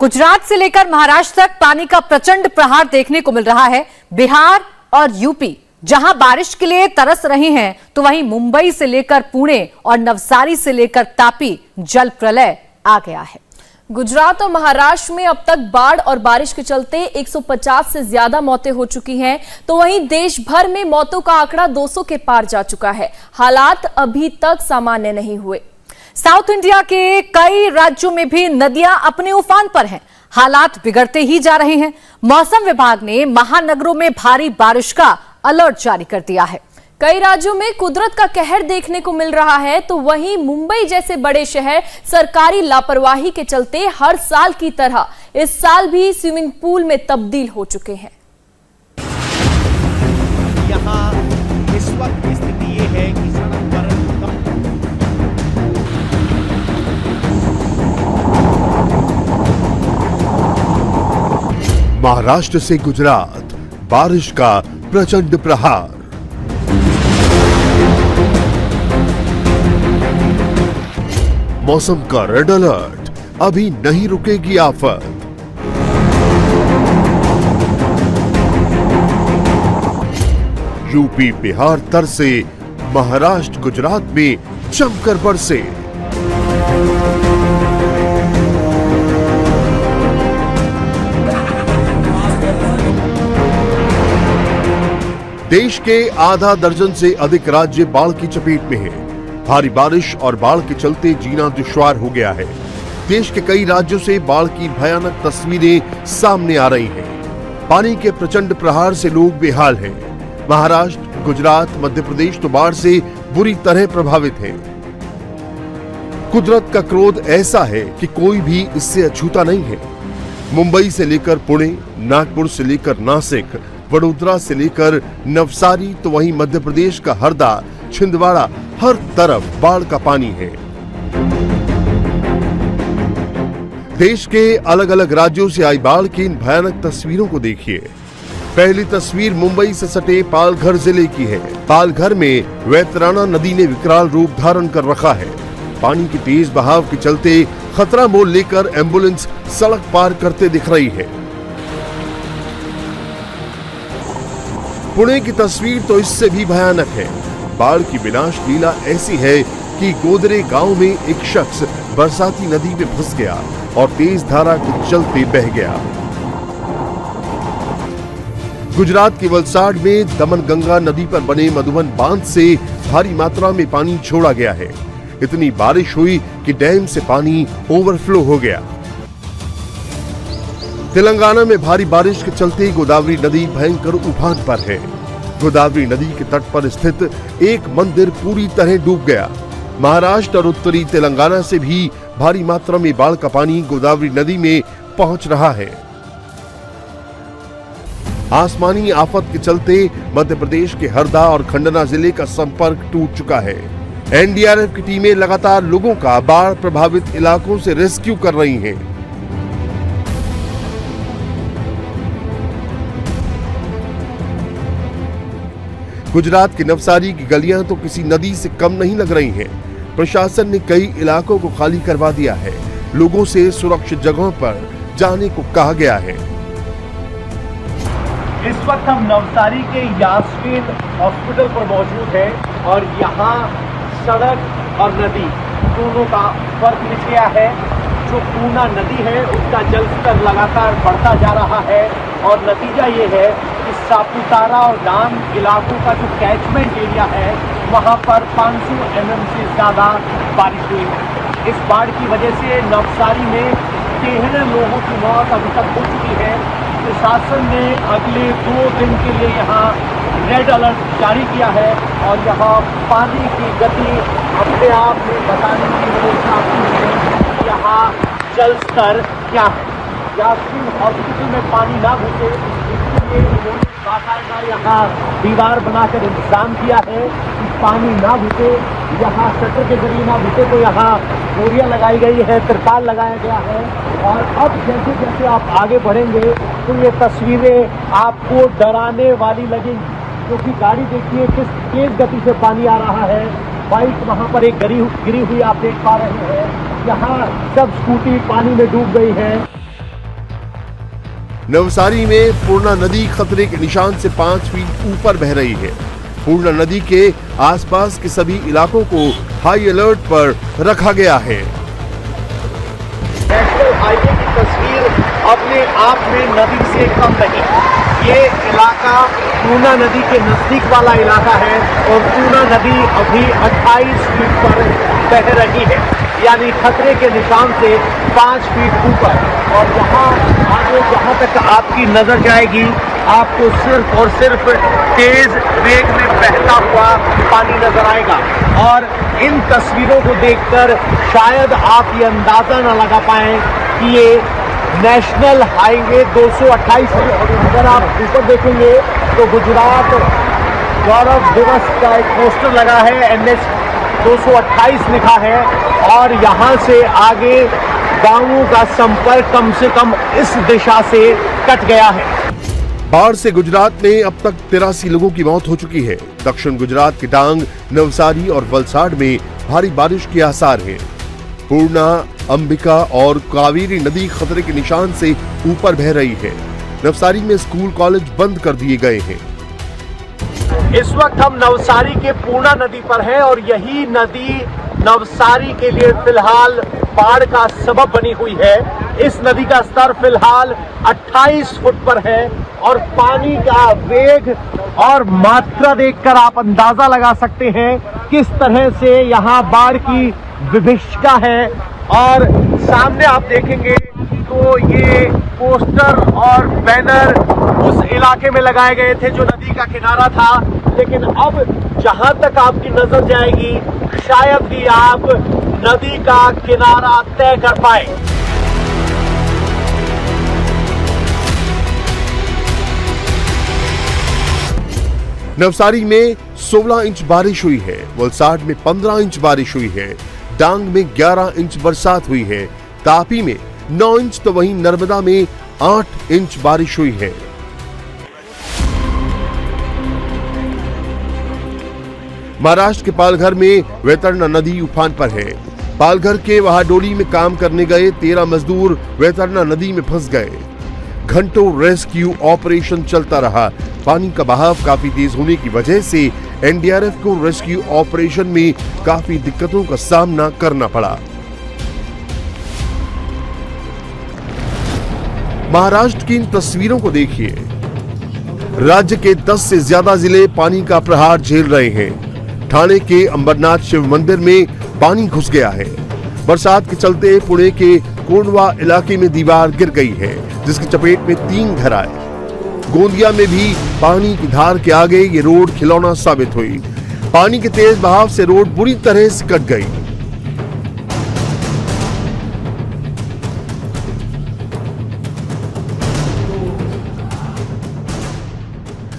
गुजरात से लेकर महाराष्ट्र तक पानी का प्रचंड प्रहार देखने को मिल रहा है। बिहार और यूपी जहां बारिश के लिए तरस रही हैं, तो वहीं मुंबई से लेकर पुणे और नवसारी से लेकर तापी जल प्रलय आ गया है। गुजरात और महाराष्ट्र में अब तक बाढ़ और बारिश के चलते 150 से ज्यादा मौतें हो चुकी हैं, तो वहीं देश भर में मौतों का आंकड़ा 200 के पार जा चुका है। हालात अभी तक सामान्य नहीं हुए। साउथ इंडिया के कई राज्यों में भी नदियां अपने उफान पर हैं। हालात बिगड़ते ही जा रहे हैं। मौसम विभाग ने महानगरों में भारी बारिश का अलर्ट जारी कर दिया है। कई राज्यों में कुदरत का कहर देखने को मिल रहा है, तो वहीं मुंबई जैसे बड़े शहर सरकारी लापरवाही के चलते हर साल की तरह इस साल भी स्विमिंग पूल में तब्दील हो चुके हैं। यहाँ इस वक्त स्थिति ये है कि सड़क पर महाराष्ट्र से गुजरात, बारिश का प्रचंड प्रहार। मौसम का रेड अलर्ट, अभी नहीं रुकेगी आफत। यूपी बिहार तरसे, महाराष्ट्र गुजरात में जमकर बरसे। देश के आधा दर्जन से अधिक राज्य बाढ़ की चपेट में हैं। भारी बारिश और बाढ़ के चलते जीना दुश्वार हो गया है। देश के कई राज्यों से बाढ़ की भयानक तस्वीरें सामने आ रही हैं। पानी के प्रचंड प्रहार से लोग बेहाल हैं। महाराष्ट्र, गुजरात, मध्य प्रदेश तो बाढ़ से बुरी तरह प्रभावित हैं। कुदरत का क्रोध ऐसा है कि कोई भी इससे अछूता नहीं है। मुंबई से लेकर पुणे, नागपुर से लेकर नासिक, वडोदरा से लेकर नवसारी, तो वहीं मध्य प्रदेश का हरदा, छिंदवाड़ा, हर तरफ बाढ़ का पानी है। देश के अलग अलग राज्यों से आई बाढ़ की इन भयानक तस्वीरों को देखिए। पहली तस्वीर मुंबई से सटे पालघर जिले की है। पालघर में वैतराना नदी ने विकराल रूप धारण कर रखा है। पानी के तेज बहाव के चलते खतरा मोल लेकर एम्बुलेंस सड़क पार करते दिख रही है। पुणे की तस्वीर तो इससे भी भयानक है। बाढ़ की विनाश लीला ऐसी है कि गोदरे गांव में एक शख्स बरसाती नदी में फंस गया और तेज धारा के चलते बह गया। गुजरात के वलसाड में दमनगंगा नदी पर बने मधुबन बांध से भारी मात्रा में पानी छोड़ा गया है। इतनी बारिश हुई कि डैम से पानी ओवरफ्लो हो गया। तेलंगाना में भारी बारिश के चलते गोदावरी नदी भयंकर उफान पर है। गोदावरी नदी के तट पर स्थित एक मंदिर पूरी तरह डूब गया। महाराष्ट्र और उत्तरी तेलंगाना से भी भारी मात्रा में बाढ़ का पानी गोदावरी नदी में पहुंच रहा है। आसमानी आफत के चलते मध्य प्रदेश के हरदा और खंडवा जिले का संपर्क टूट चुका है। एनडीआरएफ की टीमें लगातार लोगों का बाढ़ प्रभावित इलाकों से रेस्क्यू कर रही हैं। गुजरात की नवसारी की गलियां तो किसी नदी से कम नहीं लग रही हैं। प्रशासन ने कई इलाकों को खाली करवा दिया है। लोगों से सुरक्षित जगहों पर जाने को कहा गया है। इस वक्त हम नवसारी के यास्मीन हॉस्पिटल पर मौजूद हैं और यहाँ सड़क और नदी दोनों का फर्क दिख गया है। जो पूर्णा नदी है उसका जल स्तर लगातार बढ़ता जा रहा है और नतीजा ये है कि सापुतारा और डांग इलाकों का जो कैचमेंट एरिया है वहाँ पर 500 mm से ज़्यादा बारिश हुई है। इस बाढ़ की वजह से नवसारी में 13 लोगों की मौत अभी तक हो चुकी है। प्रशासन ने अगले 2 दिन के लिए यहाँ रेड अलर्ट जारी किया है और यहाँ पानी की गति अपने आप में बताने की व्यवस्था है। यहाँ जल स्तर क्या है, यास्मीन हॉस्पिटल में पानी ना घुसे इसके लिए उन्होंने बाकायदा यहाँ दीवार बनाकर इंतजाम किया है कि पानी ना घुसे। यहाँ शटर के जरिए ना घुसे तो यहाँ बोरियां लगाई गई है, तिरपाल लगाया गया है। और अब जैसे जैसे आप आगे बढ़ेंगे तो ये तस्वीरें आपको डराने वाली लगेंगी, क्योंकि गाड़ी देखिए किस तेज गति से पानी आ रहा है। बाइक वहाँ पर एक गिरी हुई आप देख पा रहे हैं। यहाँ सब स्कूटी पानी में डूब गई है। नवसारी में पूर्णा नदी खतरे के निशान से 5 फीट ऊपर बह रही है। पूर्णा नदी के आसपास के सभी इलाकों को हाई अलर्ट पर रखा गया है। नेशनल हाईवे की तस्वीर अपने आप में नदी से कम नहीं। ये इलाका पूर्णा नदी के नजदीक वाला इलाका है और पूर्णा नदी अभी 28 फीट पर बह रही है, यानी खतरे के निशान से 5 फीट ऊपर। और यहाँ आगे जहाँ तक आपकी नजर जाएगी आपको सिर्फ और सिर्फ तेज वेग में बहता हुआ पानी नजर आएगा। और इन तस्वीरों को देखकर शायद आप ये अंदाजा न लगा पाएं कि ये नेशनल हाईवे 228 है। अगर आप ऊपर देखेंगे तो गुजरात गौरव दिवस का एक पोस्टर लगा है, NH 228 लिखा है और यहाँ से आगे गांवों का संपर्क कम से कम इस दिशा से कट गया है। बाढ़ से गुजरात में अब तक 83 लोगों की मौत हो चुकी है। दक्षिण गुजरात के डांग, नवसारी और वलसाड में भारी बारिश के आसार हैं। पूर्णा, अंबिका और कावेरी नदी खतरे के निशान से ऊपर बह रही है। नवसारी में स्कूल कॉलेज बंद कर दिए गए हैं। इस वक्त हम नवसारी के पूर्णा नदी पर हैं और यही नदी नवसारी के लिए फिलहाल बाढ़ का सबब बनी हुई है। इस नदी का स्तर फिलहाल 28 फुट पर है और पानी का वेग और मात्रा देखकर आप अंदाजा लगा सकते हैं किस तरह से यहाँ बाढ़ की विभीषिका है। और सामने आप देखेंगे तो ये पोस्टर और बैनर उस इलाके में लगाए गए थे जो नदी का किनारा था, लेकिन अब जहां तक आपकी नजर जाएगी शायद ही आप नदी का किनारा तय कर पाए। नवसारी में 16 इंच बारिश हुई है, वलसाड में 15 इंच बारिश हुई है, डांग में 11 इंच बरसात हुई है, तापी में 9 इंच तो वहीं नर्मदा में 8 इंच बारिश हुई है। महाराष्ट्र के पालघर में वैतरणा नदी उफान पर है। पालघर के वहाडोली में काम करने गए 13 मजदूर वैतरणा नदी में फंस गए। घंटों रेस्क्यू ऑपरेशन चलता रहा। पानी का बहाव काफी तेज होने की वजह से एनडीआरएफ को रेस्क्यू ऑपरेशन में काफी दिक्कतों का सामना करना पड़ा। महाराष्ट्र की इन तस्वीरों को देखिए। राज्य के 10 से ज्यादा जिले पानी का प्रहार झेल रहे हैं। ठाणे के अंबरनाथ शिव मंदिर में पानी घुस गया है। बरसात के चलते पुणे के कोंडवा इलाके में दीवार गिर गई है, जिसकी चपेट में 3 घर आए। गोंदिया में भी पानी की धार के आगे ये रोड खिलौना साबित हुई। पानी के तेज बहाव से रोड बुरी तरह से कट गई।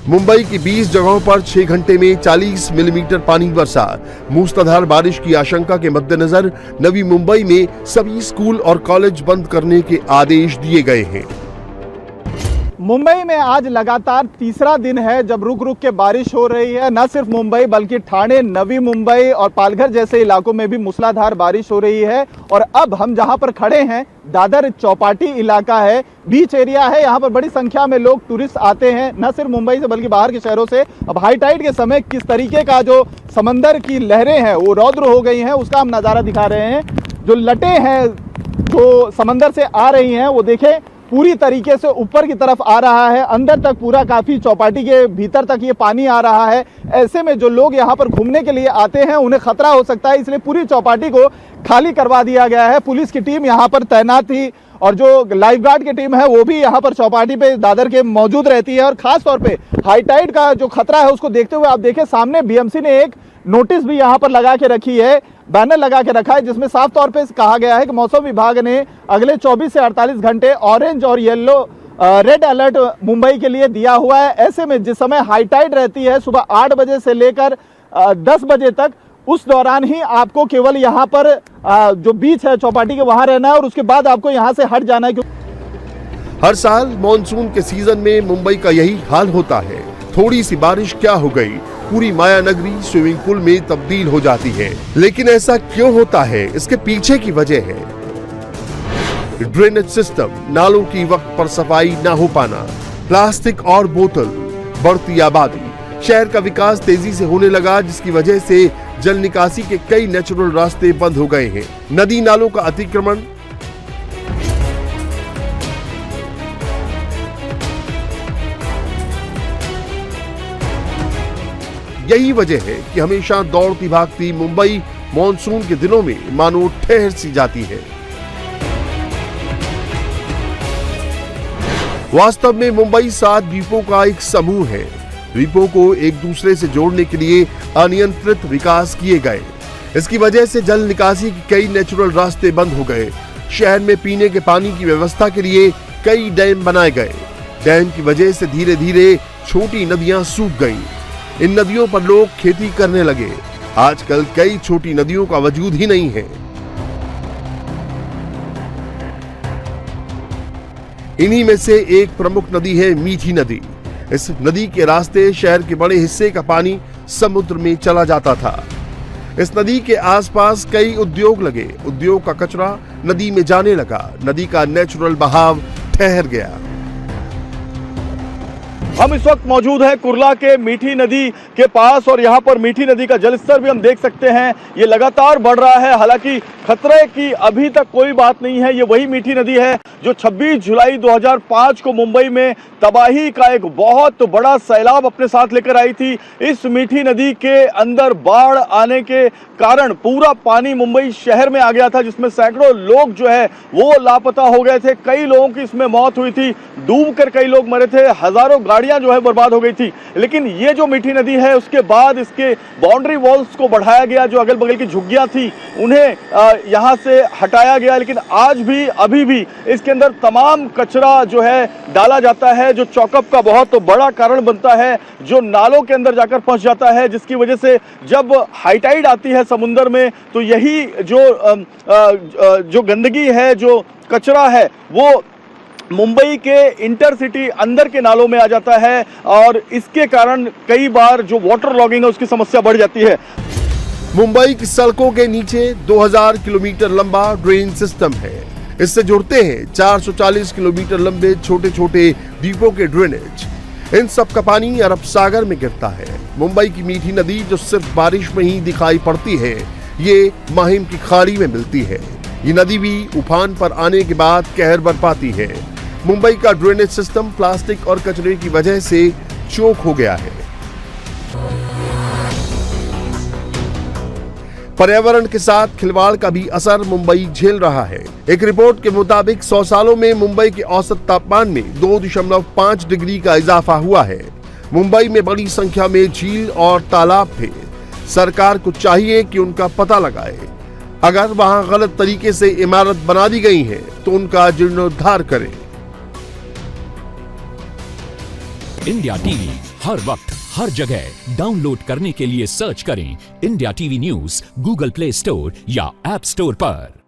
मुंबई की 20 जगहों पर 6 घंटे में 40 मिलीमीटर पानी बरसा। मूसलाधार बारिश की आशंका के मद्देनजर नवी मुंबई में सभी स्कूल और कॉलेज बंद करने के आदेश दिए गए हैं। मुंबई में आज लगातार तीसरा दिन है जब रुक रुक के बारिश हो रही है। न सिर्फ मुंबई बल्कि ठाणे, नवी मुंबई और पालघर जैसे इलाकों में भी मूसलाधार बारिश हो रही है। और अब हम जहां पर खड़े हैं दादर चौपाटी इलाका है, बीच एरिया है। यहाँ पर बड़ी संख्या में लोग टूरिस्ट आते हैं, न सिर्फ मुंबई से बल्कि बाहर के शहरों से। अब हाई टाइड के समय किस तरीके का जो समंदर की लहरें हैं वो रौद्र हो गई हैं, उसका हम नज़ारा दिखा रहे हैं। जो लटें हैं जो समंदर से आ रही हैं वो देखें पूरी तरीके से ऊपर की तरफ आ रहा है, अंदर तक पूरा काफी चौपाटी के भीतर तक ये पानी आ रहा है। ऐसे में जो लोग यहाँ पर घूमने के लिए आते हैं उन्हें खतरा हो सकता है, इसलिए पूरी चौपाटी को खाली करवा दिया गया है। पुलिस की टीम यहाँ पर तैनात थी और जो लाइफ गार्ड की टीम है वो भी यहाँ पर चौपाटी पे दादर के मौजूद रहती है। और खास तौर पे हाई टाइड का जो खतरा है उसको देखते हुए आप देखें सामने बीएमसी ने एक नोटिस भी यहाँ पर लगा के रखी है, बैनर लगा के रखा है, जिसमें साफ तौर पे कहा गया है कि मौसम विभाग ने अगले 24 से 48 घंटे ऑरेंज और येलो रेड अलर्ट मुंबई के लिए दिया हुआ है। ऐसे में जिस समय हाई टाइड रहती है सुबह 8 बजे से लेकर 10 बजे तक, उस दौरान ही आपको केवल यहाँ पर जो बीच है चौपाटी के वहां रहना है और उसके बाद आपको यहाँ से हट जाना है। हर साल मॉनसून के सीजन में मुंबई का यही हाल होता है। थोड़ी सी बारिश क्या हो गई, पूरी माया नगरी स्विमिंग पूल में तब्दील हो जाती है। लेकिन ऐसा क्यों होता है, इसके पीछे की वजह है। ड्रेनेज सिस्टम, नालों की वक्त पर सफाई न हो पाना, प्लास्टिक और बोतल, बढ़ती आबादी, शहर का विकास तेजी से होने लगा, जिसकी वजह से जल निकासी के कई नेचुरल रास्ते बंद हो गए हैं। नदी नालों का अतिक्रमण, यही वजह है कि हमेशा दौड़ती भागती मुंबई मॉनसून के दिनों में मानो ठहर सी जाती है। वास्तव में मुंबई 7 द्वीपों का एक समूह है। द्वीपों को एक दूसरे से जोड़ने के लिए अनियंत्रित विकास किए गए। इसकी वजह से जल निकासी के कई नेचुरल रास्ते बंद हो गए। शहर में पीने के पानी की व्यवस्था के लिए कई डैम बनाए गए। डैम की वजह से धीरे धीरे छोटी नदियां सूख गईं। इन नदियों पर लोग खेती करने लगे। आजकल कई छोटी नदियों का वजूद ही नहीं है। इन्हीं में से एक प्रमुख नदी है मीठी नदी। इस नदी के रास्ते शहर के बड़े हिस्से का पानी समुद्र में चला जाता था। इस नदी के आसपास कई उद्योग लगे। उद्योग का कचरा नदी में जाने लगा। नदी का नेचुरल बहाव ठहर गया। हम इस वक्त मौजूद हैं कुर्ला के मीठी नदी के पास और यहाँ पर मीठी नदी का जलस्तर भी हम देख सकते हैं, ये लगातार बढ़ रहा है। हालांकि खतरे की अभी तक कोई बात नहीं है। ये वही मीठी नदी है जो 26 जुलाई 2005 को मुंबई में तबाही का एक बहुत बड़ा सैलाब अपने साथ लेकर आई थी। इस मीठी नदी के अंदर बाढ़ आने के कारण पूरा पानी मुंबई शहर में आ गया था, जिसमें सैकड़ों लोग जो है वो लापता हो गए थे। कई लोगों की इसमें मौत हुई थी, डूबकर कई लोग मरे थे, हजारों गाड़ियां जो है बर्बाद हो गई थी। लेकिन ये जो मीठी नदी है उसके बाद इसके बाउंड्री वॉल्स को बढ़ाया गया, जो अगल बगल की झुग्गियां थी उन्हें यहाँ से हटाया गया। लेकिन आज भी अभी भी इसके अंदर तमाम कचरा जो है डाला जाता है, जो चौकअप का बहुत बड़ा कारण बनता है, जो नालों के अंदर जाकर फंस जाता है, जिसकी वजह से जब हाई टाइड आती है समुद्र में तो यही जो गंदगी है, जो कचरा है, वो मुंबई के इंटरसिटी अंदर के नालों में आ जाता है और इसके कारण कई बार जो वाटर लॉगिंग है उसकी समस्या बढ़ जाती है। मुंबई की सड़कों के नीचे 2000 किलोमीटर लंबा ड्रेन सिस्टम है। इससे जुड़ते हैं 440 किलोमीटर लंबे छोटे छोटे द्वीपों के ड्रेनेज। इन सब का पानी अरब सागर में गिरता है। मुंबई की मीठी नदी जो सिर्फ बारिश में ही दिखाई पड़ती है, ये माहिम की खाड़ी में मिलती है। ये नदी भी उफान पर आने के बाद कहर बरपाती है। मुंबई का ड्रेनेज सिस्टम प्लास्टिक और कचरे की वजह से चोक हो गया है। पर्यावरण के साथ खिलवाड़ का भी असर मुंबई झेल रहा है। एक रिपोर्ट के मुताबिक 100 सालों में मुंबई के औसत तापमान में 2.5 डिग्री का इजाफा हुआ है। मुंबई में बड़ी संख्या में झील और तालाब थे। सरकार को चाहिए कि उनका पता लगाए। अगर वहां गलत तरीके से इमारत बना दी गई है तो उनका जीर्णोद्धार करें। इंडिया टीवी हर वक्त हर जगह डाउनलोड करने के लिए सर्च करें India TV news Google play store या ऐप स्टोर पर।